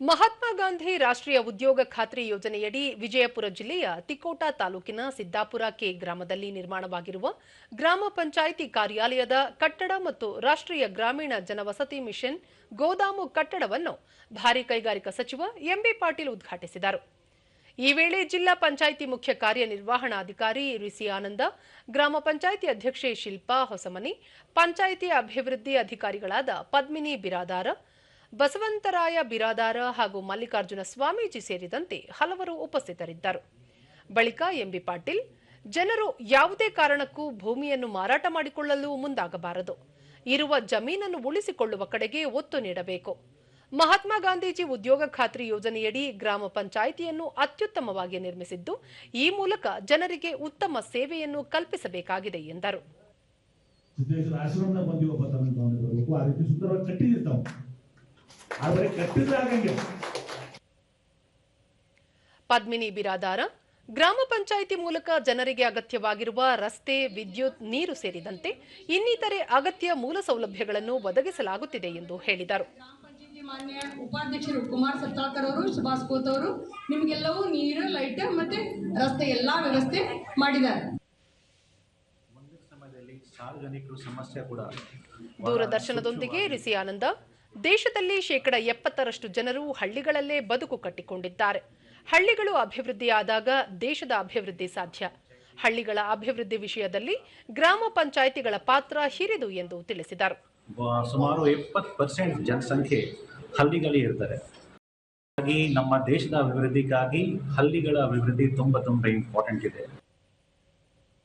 ಮಹಾತ್ಮ ಗಾಂಧಿ ರಾಷ್ಟ್ರೀಯ ಉದ್ಯೋಗ ಖಾತ್ರಿ ಯೋಜನೆಯಡಿ ವಿಜಯಪುರ ಜಿಲ್ಲೆಯ ತಿಕೋಟ ತಾಲೂಕಿನ ಸಿದ್ದಾಪುರ ಕೆ ಗ್ರಾಮದಲ್ಲಿ ನಿರ್ಮಾಣವಾಗಿರುವ ಗ್ರಾಮ ಪಂಚಾಯಿತಿ ಕಾರ್ಯಾಲಯದ ಕಟ್ಟಡ ಮತ್ತು ರಾಷ್ಟ್ರೀಯ ಗ್ರಾಮೀಣ ಜನವಸತಿ ಮಿಷನ್ ಗೋದಾಮು ಕಟ್ಟಡವನ್ನು ಭಾರಿ ಕೈಗಾರಿಕಾ ಸಚಿವ ಎಂಬಿ ಪಾಟೀಲ್ ಉದ್ಘಾಟಿಸಿದರು. ಈ ವೇಳೆ ಜಿಲ್ಲಾ ಪಂಚಾಯಿತಿ ಮುಖ್ಯ ಕಾರ್ಯನಿರ್ವಹಣಾಧಿಕಾರಿ ರಿಸಿ ಆನಂದ, ಗ್ರಾಮ ಪಂಚಾಯಿತಿ ಅಧ್ಯಕ್ಷೆ ಶಿಲ್ಪಾ ಹೊಸಮನಿ, ಪಂಚಾಯಿತಿ ಅಭಿವೃದ್ಧಿ ಅಧಿಕಾರಿಗಳಾದ ಪದ್ಮಿನಿ ಬಿರಾದಾರ, ಬಸವಂತರಾಯ ಬಿರಾದಾರ ಹಾಗೂ ಮಲ್ಲಿಕಾರ್ಜುನ ಸ್ವಾಮೀಜಿ ಸೇರಿದಂತೆ ಹಲವರು ಉಪಸ್ಥಿತರಿದ್ದರು. ಬಳಿಕ ಎಂಬಿ ಪಾಟೀಲ್, ಜನರು ಯಾವುದೇ ಕಾರಣಕ್ಕೂ ಭೂಮಿಯನ್ನು ಮಾರಾಟ ಮಾಡಿಕೊಳ್ಳಲು ಮುಂದಾಗಬಾರದು. ಇರುವ ಜಮೀನನ್ನು ಉಳಿಸಿಕೊಳ್ಳುವ ಕಡೆಗೆ ಒತ್ತು ನೀಡಬೇಕು. ಮಹಾತ್ಮ ಗಾಂಧೀಜಿ ಉದ್ಯೋಗ ಖಾತ್ರಿ ಯೋಜನೆಯಡಿ ಗ್ರಾಮ ಪಂಚಾಯಿತಿಯನ್ನು ಅತ್ಯುತ್ತಮವಾಗಿ ನಿರ್ಮಿಸಿದ್ದು, ಈ ಮೂಲಕ ಜನರಿಗೆ ಉತ್ತಮ ಸೇವೆಯನ್ನು ಕಲ್ಪಿಸಬೇಕಾಗಿದೆ ಎಂದರು. ಪದ್ಮಿನಿ ಬಿರಾದಾರ, ಗ್ರಾಮ ಪಂಚಾಯಿತಿ ಮೂಲಕ ಜನರಿಗೆ ಅಗತ್ಯವಾಗಿರುವ ರಸ್ತೆ, ವಿದ್ಯುತ್, ನೀರು ಸೇರಿದಂತೆ ಇನ್ನಿತರೆ ಅಗತ್ಯ ಮೂಲ ಸೌಲಭ್ಯಗಳನ್ನು ಒದಗಿಸಲಾಗುತ್ತಿದೆ ಎಂದು ಹೇಳಿದರು. ಮಾನ್ಯ ಉಪಾಧ್ಯಕ್ಷರು ಕುಮಾರ್ ಸತ್ತಾಳ್ಕರ್ ಅವರು, ಸುಭಾಷ್ ಕೋತ್ ಅವರು ನಿಮಗೆಲ್ಲವೂ ನೀರು, ಲೈಟ್ ಮತ್ತೆ ರಸ್ತೆ ಎಲ್ಲಾ ವ್ಯವಸ್ಥೆ ಮಾಡಿದ್ದಾರೆ. ದೂರದರ್ಶನದೊಂದಿಗೆ ರಿಸಿ ಆನಂದ, ದೇಶದಲ್ಲಿ 70% ಜನರು ಹಳ್ಳಿಗಳಲ್ಲೇ ಬದುಕು ಕಟ್ಟಿಕೊಂಡಿದ್ದಾರೆ. ಹಳ್ಳಿಗಳು ಅಭಿವೃದ್ಧಿಯಾದಾಗ ದೇಶದ ಅಭಿವೃದ್ಧಿ ಸಾಧ್ಯ. ಹಳ್ಳಿಗಳ ಅಭಿವೃದ್ಧಿ ವಿಷಯದಲ್ಲಿ ಗ್ರಾಮ ಪಂಚಾಯಿತಿಗಳ ಪಾತ್ರ ಹಿರಿದು ಎಂದು ತಿಳಿಸಿದರು. ಸುಮಾರು 70% ಜನಸಂಖ್ಯೆ ಹಳ್ಳಿಗಳಲ್ಲಿ ಇರ್ತಾರೆ. ಹಾಗಾಗಿ ನಮ್ಮ ದೇಶದ ಅಭಿವೃದ್ಧಿಗಾಗಿ ಹಳ್ಳಿಗಳ ಅಭಿವೃದ್ಧಿ ತುಂಬಾ ಇಂಪಾರ್ಟೆಂಟ್ ಇದೆ.